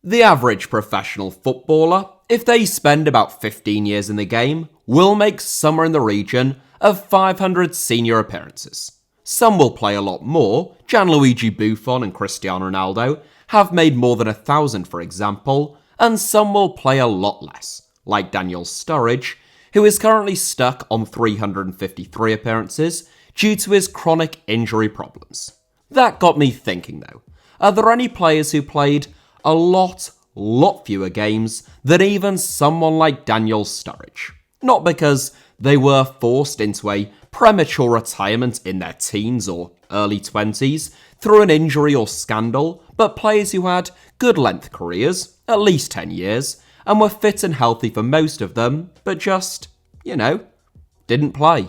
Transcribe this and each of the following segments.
The average professional footballer, if they spend about 15 years in the game, will make somewhere in the region of 500 senior appearances. Some will play a lot more. Gianluigi Buffon and Cristiano Ronaldo have made more than 1,000, for example, and some will play a lot less, like Daniel Sturridge, who is currently stuck on 353 appearances due to his chronic injury problems. That got me thinking though, are there any players who played a lot fewer games than even someone like Daniel Sturridge? Not because they were forced into a premature retirement in their teens or early 20s through an injury or scandal, but players who had good length careers, at least 10 years, and were fit and healthy for most of them, but just, didn't play.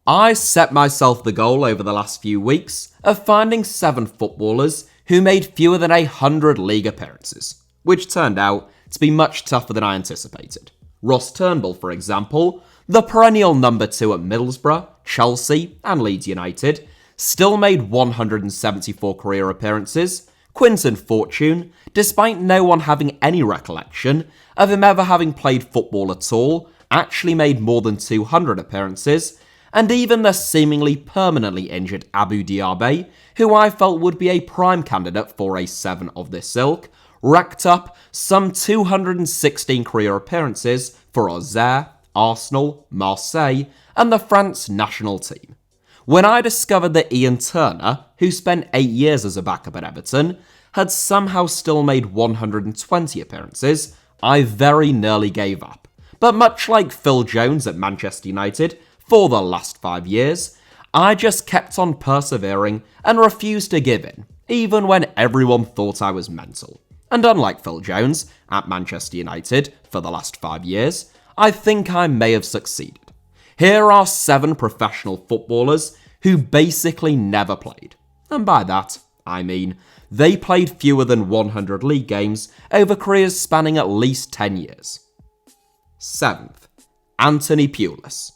I set myself the goal over the last few weeks of finding 7 footballers who made fewer than 100 league appearances, which turned out to be much tougher than I anticipated. Ross Turnbull, for example, the perennial number 2 at Middlesbrough, Chelsea and Leeds United, still made 174 career appearances. Quinton Fortune, despite no one having any recollection of him ever having played football at all, actually made more than 200 appearances, and even the seemingly permanently injured Abou Diaby, who I felt would be a prime candidate for a 7 of this ilk, racked up some 216 career appearances for Auxerre, Arsenal, Marseille, and the France national team. When I discovered that Ian Turner, who spent 8 years as a backup at Everton, had somehow still made 120 appearances, I very nearly gave up. But much like Phil Jones at Manchester United for the last 5 years, I just kept on persevering and refused to give in, even when everyone thought I was mental. And unlike Phil Jones at Manchester United for the last 5 years, I think I may have succeeded. Here are 7 professional footballers who basically never played. And by that, I mean they played fewer than 100 league games over careers spanning at least 10 years. 7th, Anthony Pulis.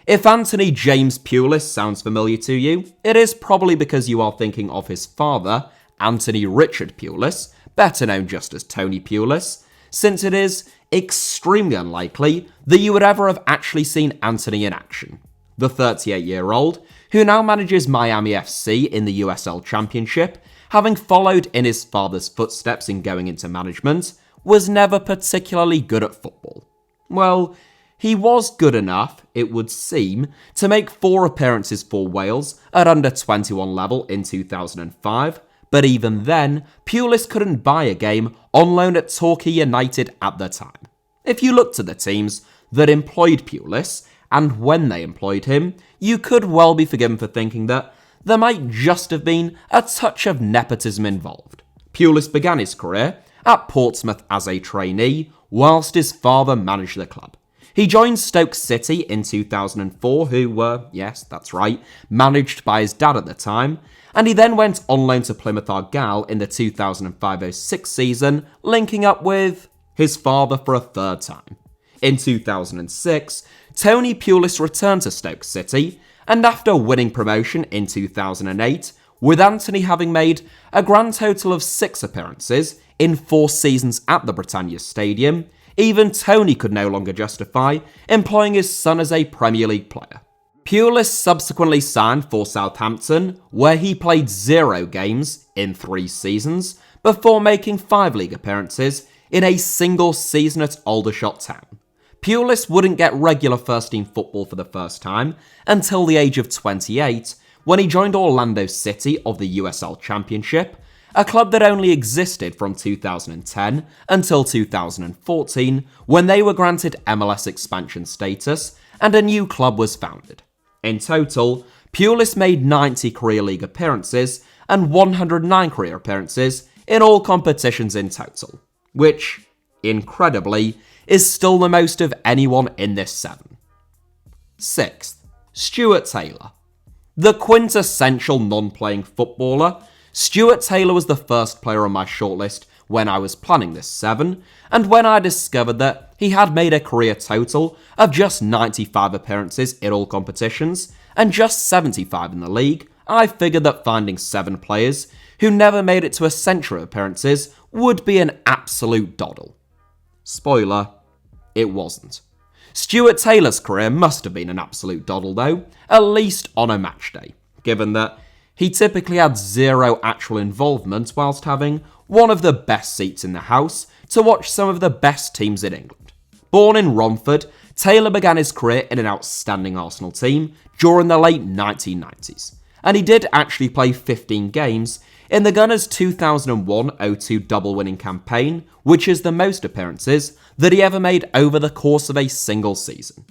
If Anthony James Pulis sounds familiar to you, it is probably because you are thinking of his father, Anthony Richard Pulis, better known just as Tony Pulis, since it is extremely unlikely that you would ever have actually seen Anthony in action. The 38-year-old, who now manages Miami FC in the USL Championship, having followed in his father's footsteps in going into management, was never particularly good at football. Well, he was good enough, it would seem, to make 4 appearances for Wales at under 21 level in 2005, but even then, Pulis couldn't buy a game on loan at Torquay United at the time. If you looked at the teams that employed Pulis, and when they employed him, you could well be forgiven for thinking that there might just have been a touch of nepotism involved. Pulis began his career at Portsmouth as a trainee, whilst his father managed the club. He joined Stoke City in 2004, who were, yes, that's right, managed by his dad at the time, and he then went on loan to Plymouth Argyle in the 2005-06 season, linking up with his father for a 3rd time. In 2006, Tony Pulis returned to Stoke City, and after winning promotion in 2008, with Anthony having made a grand total of 6 appearances in 4 seasons at the Britannia Stadium, even Tony could no longer justify employing his son as a Premier League player. Pulis subsequently signed for Southampton, where he played 0 games in 3 seasons, before making 5 league appearances in a single season at Aldershot Town. Pulis wouldn't get regular first-team football for the first time until the age of 28, when he joined Orlando City of the USL Championship, a club that only existed from 2010 until 2014, when they were granted MLS expansion status and a new club was founded. In total, Pulis made 90 career league appearances and 109 career appearances in all competitions in total, which, incredibly, is still the most of anyone in this 7. 6th, Stuart Taylor. The quintessential non-playing footballer, Stuart Taylor was the first player on my shortlist when I was planning this 7, and when I discovered that he had made a career total of just 95 appearances in all competitions and just 75 in the league, I figured that finding 7 players who never made it to a century of appearances would be an absolute doddle. Spoiler, it wasn't. Stuart Taylor's career must have been an absolute doddle though, at least on a match day, given that he typically had zero actual involvement whilst having one of the best seats in the house to watch some of the best teams in England. Born in Romford, Taylor began his career in an outstanding Arsenal team during the late 1990s, and he did actually play 15 games in the Gunners' 2001-02 double-winning campaign, which is the most appearances that he ever made over the course of a single season.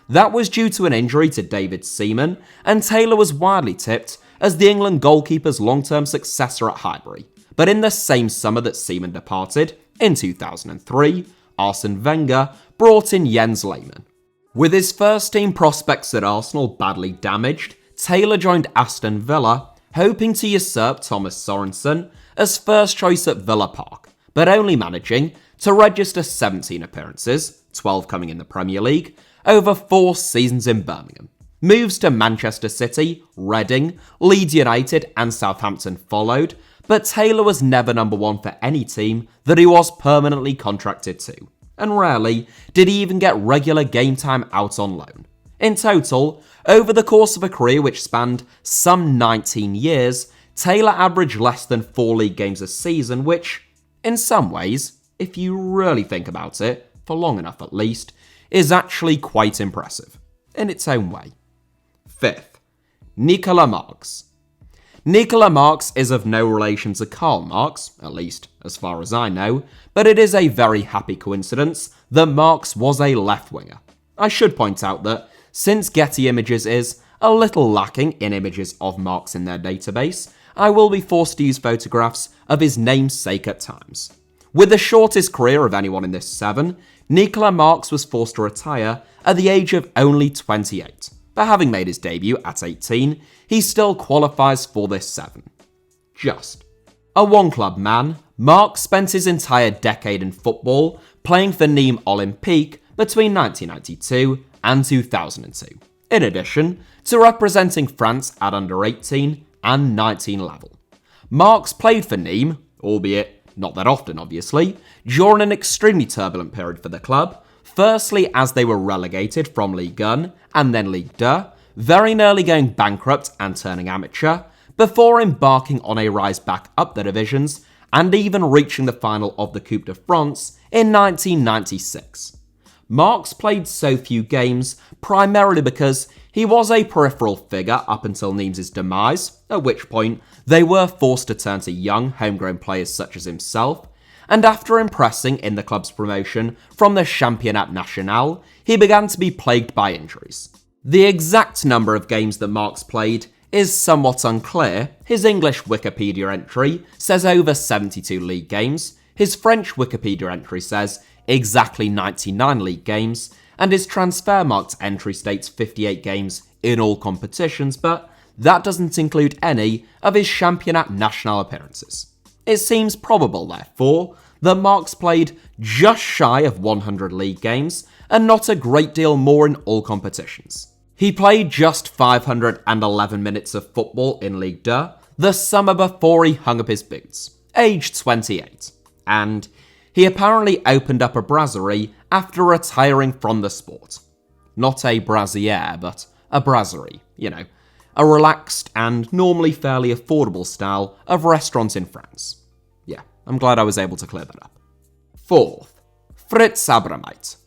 That was due to an injury to David Seaman, and Taylor was widely tipped as the England goalkeeper's long-term successor at Highbury. But in the same summer that Seaman departed, in 2003, Arsene Wenger brought in Jens Lehmann. With his first-team prospects at Arsenal badly damaged, Taylor joined Aston Villa, hoping to usurp Thomas Sorensen as first choice at Villa Park, but only managing to register 17 appearances, 12 coming in the Premier League, over 4 seasons in Birmingham. Moves to Manchester City, Reading, Leeds United and Southampton followed, but Taylor was never number one for any team that he was permanently contracted to, and rarely did he even get regular game time out on loan. In total, over the course of a career which spanned some 19 years, Taylor averaged less than 4 league games a season, which, in some ways, if you really think about it, for long enough at least, is actually quite impressive, in its own way. Fifth, Nicola Marks. Nicola Marks is of no relation to Karl Marx, at least as far as I know, but it is a very happy coincidence that Marks was a left winger. I should point out that since Getty Images is a little lacking in images of Marks in their database, I will be forced to use photographs of his namesake at times. With the shortest career of anyone in this 7, Nicola Marks was forced to retire at the age of only 28. But having made his debut at 18, he still qualifies for this 7. Just. A one-club man, Marks spent his entire decade in football playing for Nîmes Olympique between 1992 and 2002, in addition to representing France at under 18 and 19 level. Marks played for Nîmes, albeit not that often obviously, during an extremely turbulent period for the club, firstly as they were relegated from Ligue 1 and then Ligue 2, very nearly going bankrupt and turning amateur, before embarking on a rise back up the divisions and even reaching the final of the Coupe de France in 1996. Marks played so few games primarily because he was a peripheral figure up until Nîmes' demise, at which point they were forced to turn to young, homegrown players such as himself, and after impressing in the club's promotion from the Championnat National, he began to be plagued by injuries. The exact number of games that Marks played is somewhat unclear. His English Wikipedia entry says over 72 league games, his French Wikipedia entry says exactly 99 league games, and his Transfermarkt entry states 58 games in all competitions, but that doesn't include any of his Championnat National appearances. It seems probable, therefore, that Marks played just shy of 100 league games and not a great deal more in all competitions. He played just 511 minutes of football in Ligue 2 the summer before he hung up his boots, aged 28, and he apparently opened up a brasserie after retiring from the sport. Not a brassiere, but a brasserie, a relaxed and normally fairly affordable style of restaurants in France. Yeah, I'm glad I was able to clear that up. Fourth, Fritz Abramite.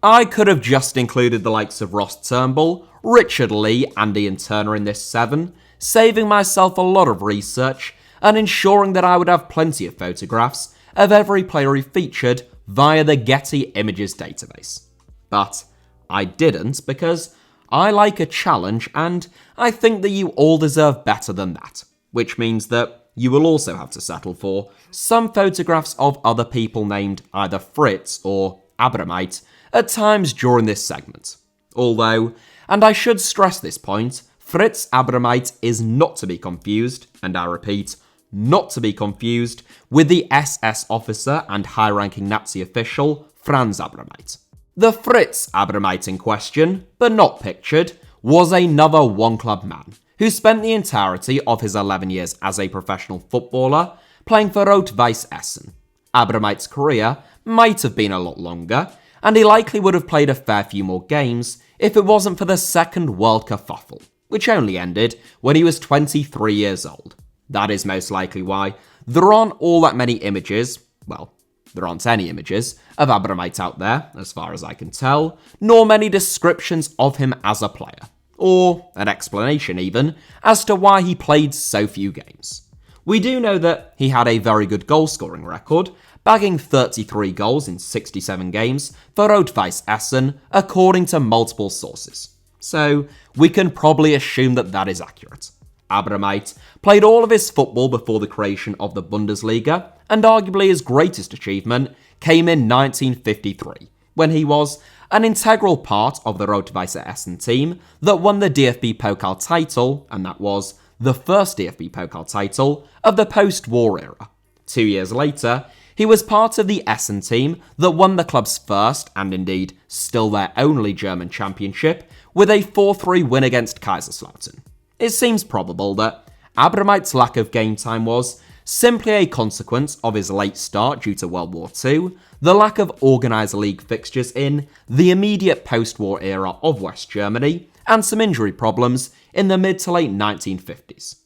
I could have just included the likes of Ross Turnbull, Richard Lee and Ian Turner in this 7, saving myself a lot of research and ensuring that I would have plenty of photographs of every player he featured via the Getty Images database. But I didn't because I like a challenge and I think that you all deserve better than that, which means that you will also have to settle for some photographs of other people named either Fritz or Abramite at times during this segment. Although, and I should stress this point, Fritz Abramite is not to be confused, and I repeat, not to be confused with the SS officer and high-ranking Nazi official Franz Abramite. The Fritz Abramite in question, but not pictured, was another one-club man who spent the entirety of his 11 years as a professional footballer playing for Rot-Weiss Essen. Abramite's career might have been a lot longer, and he likely would have played a fair few more games if it wasn't for the second World Kerfuffle, which only ended when he was 23 years old. That is most likely why there aren't all that many images, well, there aren't any images of Abramite out there, as far as I can tell, nor many descriptions of him as a player, or an explanation even, as to why he played so few games. We do know that he had a very good goal-scoring record, bagging 33 goals in 67 games for Rot-Weiss Essen, according to multiple sources. So, we can probably assume that that is accurate. Abramite played all of his football before the creation of the Bundesliga, and arguably his greatest achievement came in 1953, when he was an integral part of the Rot-Weiss Essen team that won the DFB Pokal title, and that was the first DFB Pokal title of the post-war era. 2 years later, he was part of the Essen team that won the club's first, and indeed still their only, German championship with a 4-3 win against Kaiserslautern. It seems probable that Abramite's lack of game time was simply a consequence of his late start due to World War II, the lack of organised league fixtures in the immediate post-war era of West Germany, and some injury problems in the mid to late 1950s.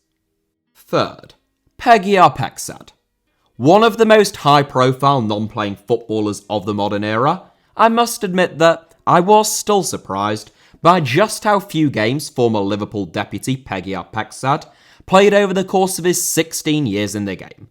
Third, Pegguy Arphexad. One of the most high-profile non-playing footballers of the modern era, I must admit that I was still surprised by just how few games former Liverpool deputy Pegguy Arphexad played over the course of his 16 years in the game.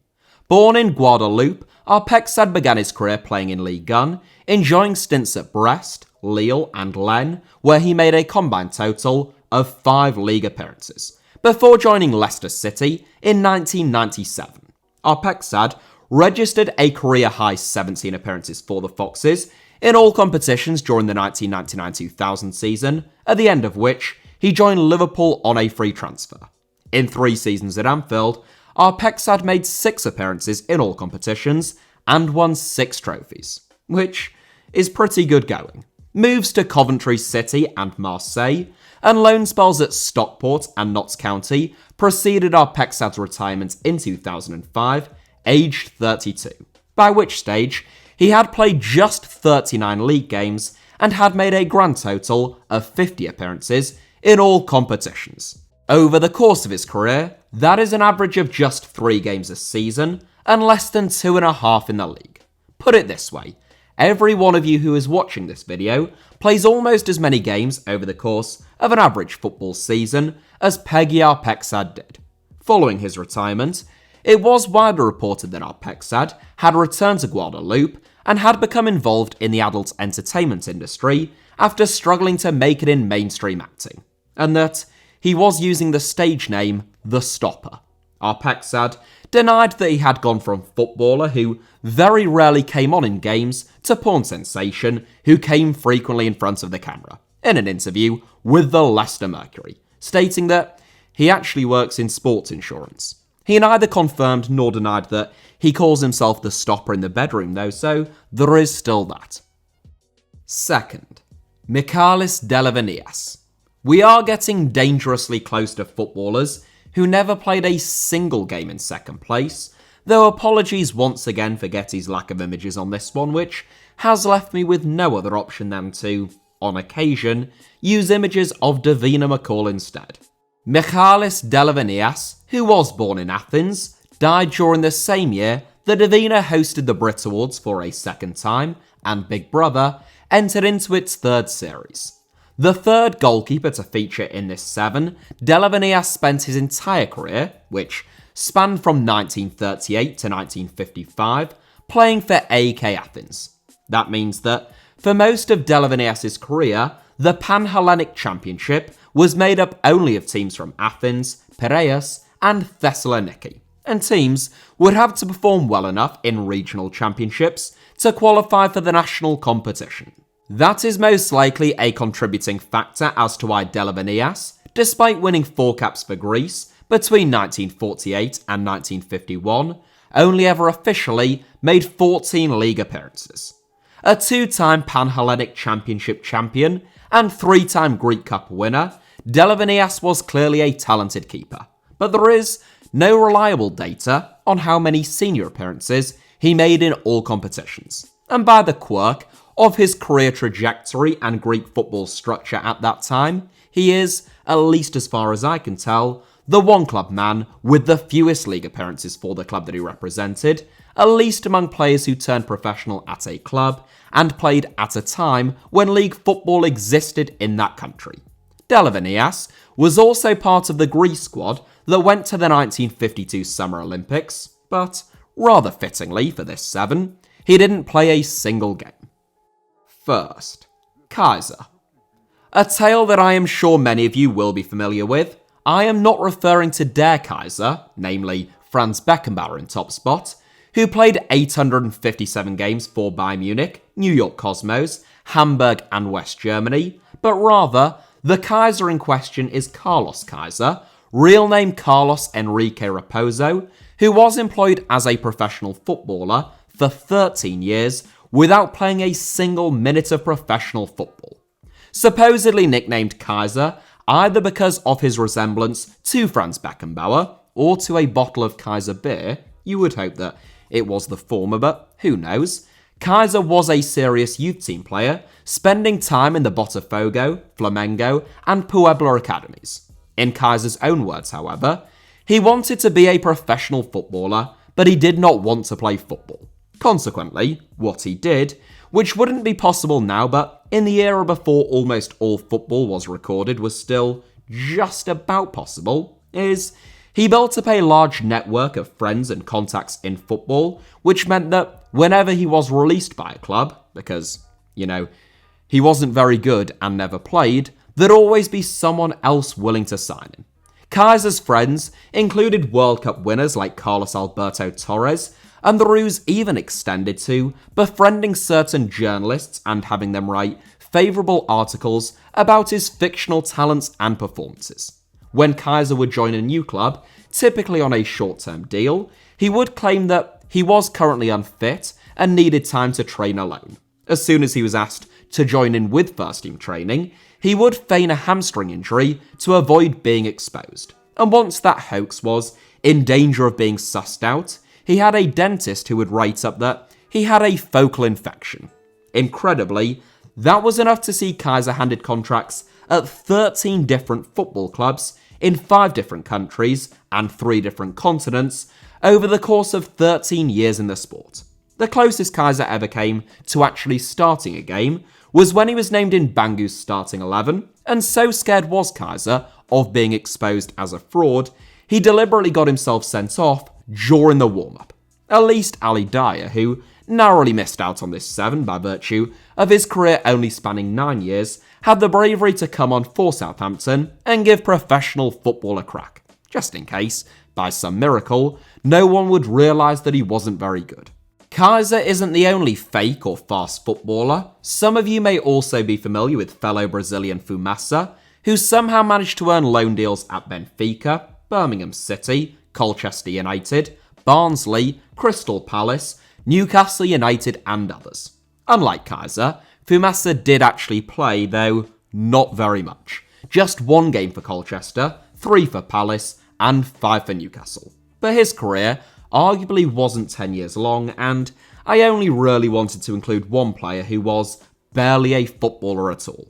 Born in Guadeloupe, Arphexad began his career playing in Ligue 1, enjoying stints at Brest, Lille and Lens, where he made a combined total of 5 league appearances, before joining Leicester City in 1997. Arphexad registered a career-high 17 appearances for the Foxes in all competitions during the 1999-2000 season, at the end of which he joined Liverpool on a free transfer. In 3 seasons at Anfield, Arphexad made 6 appearances in all competitions and won 6 trophies, which is pretty good going. Moves to Coventry City and Marseille, and loan spells at Stockport and Notts County preceded Arphexad's retirement in 2005, aged 32, by which stage he had played just 39 league games and had made a grand total of 50 appearances in all competitions. Over the course of his career, that is an average of just 3 games a season and less than 2.5 in the league. Put it this way, every one of you who is watching this video plays almost as many games over the course of an average football season as Pegguy Arphexad did. Following his retirement, it was widely reported that Arphexad had returned to Guadeloupe and had become involved in the adult entertainment industry after struggling to make it in mainstream acting, and that he was using the stage name The Stopper. Arphexad denied that he had gone from footballer who very rarely came on in games to porn sensation who came frequently in front of the camera, in an interview with the Leicester Mercury, stating that he actually works in sports insurance. He neither confirmed nor denied that he calls himself the stopper in the bedroom though, so there is still that. Second, Michalis Delavinias. We are getting dangerously close to footballers who never played a single game in second place, though apologies once again for Getty's lack of images on this one, which has left me with no other option than to, on occasion, use images of Davina McCall instead. Michalis Delavinias, who was born in Athens, died during the same year that Davina hosted the Brit Awards for a second time, and Big Brother entered into its 3rd series. The 3rd goalkeeper to feature in this 7, Delavinias spent his entire career, which spanned from 1938 to 1955, playing for AEK Athens. That means that for most of Delavinias' career, the Pan-Hellenic Championship was made up only of teams from Athens, Piraeus, and Thessaloniki, and teams would have to perform well enough in regional championships to qualify for the national competition. That is most likely a contributing factor as to why Delavinias, despite winning 4 caps for Greece between 1948 and 1951, only ever officially made 14 league appearances. A 2-time Pan-Hellenic Championship champion and 3-time Greek Cup winner, Delavinias was clearly a talented keeper, but there is no reliable data on how many senior appearances he made in all competitions. And by the quirk of his career trajectory and Greek football structure at that time, he is, at least as far as I can tell, the one-club man with the fewest league appearances for the club that he represented, at least among players who turned professional at a club and played at a time when league football existed in that country. Delavinias was also part of the Greece squad that went to the 1952 Summer Olympics, but rather fittingly for this seven, he didn't play a single game. First, Kaiser. A tale that I am sure many of you will be familiar with. I am not referring to Der Kaiser, namely Franz Beckenbauer in top spot, who played 857 games for Bayern Munich, New York Cosmos, Hamburg and West Germany, but rather, the Kaiser in question is Carlos Kaiser, real name Carlos Enrique Raposo, who was employed as a professional footballer for 13 years without playing a single minute of professional football. Supposedly nicknamed Kaiser, either because of his resemblance to Franz Beckenbauer or to a bottle of Kaiser beer. You would hope that it was the former, but who knows. Kaiser was a serious youth team player, spending time in the Botafogo, Flamengo, and Puebla academies. In Kaiser's own words, however, he wanted to be a professional footballer, but he did not want to play football. Consequently, what he did, which wouldn't be possible now, but in the era before almost all football was recorded was still just about possible, is he built up a large network of friends and contacts in football, which meant that whenever he was released by a club, because, he wasn't very good and never played, there'd always be someone else willing to sign him. Kaiser's friends included World Cup winners like Carlos Alberto Torres, and the ruse even extended to befriending certain journalists and having them write favourable articles about his fictional talents and performances. When Kaiser would join a new club, typically on a short-term deal, he would claim that he was currently unfit and needed time to train alone. As soon as he was asked to join in with first-team training, he would feign a hamstring injury to avoid being exposed. And once that hoax was in danger of being sussed out, he had a dentist who would write up that he had a focal infection. Incredibly, that was enough to see Kaiser handed contracts at 13 different football clubs in 5 different countries and 3 different continents over the course of 13 years in the sport. The closest Kaiser ever came to actually starting a game was when he was named in Bangu's starting 11, and so scared was Kaiser of being exposed as a fraud, he deliberately got himself sent off during the warm-up. At least Ali Dyer, who narrowly missed out on this 7 by virtue of his career only spanning 9 years, had the bravery to come on for Southampton and give professional football a crack, just in case, by some miracle, no one would realise that he wasn't very good. Kaiser isn't the only fake or fast footballer. Some of you may also be familiar with fellow Brazilian Fumaça, who somehow managed to earn loan deals at Benfica, Birmingham City, Colchester United, Barnsley, Crystal Palace, Newcastle United and others. Unlike Kaiser, Fumaça did actually play, though not very much. Just 1 game for Colchester, 3 for Palace, and 5 for Newcastle. But his career arguably wasn't 10 years long, and I only really wanted to include one player who was barely a footballer at all.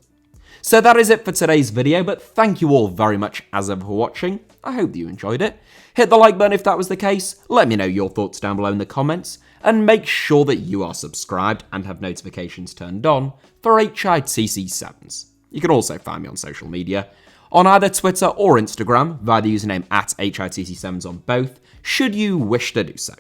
So that is it for today's video, but thank you all very much as ever for watching. I hope that you enjoyed it. Hit the like button if that was the case, let me know your thoughts down below in the comments, and make sure that you are subscribed and have notifications turned on for HITC Sevens. You can also find me on social media, on either Twitter or Instagram via the username @HITC Sevens on both, should you wish to do so.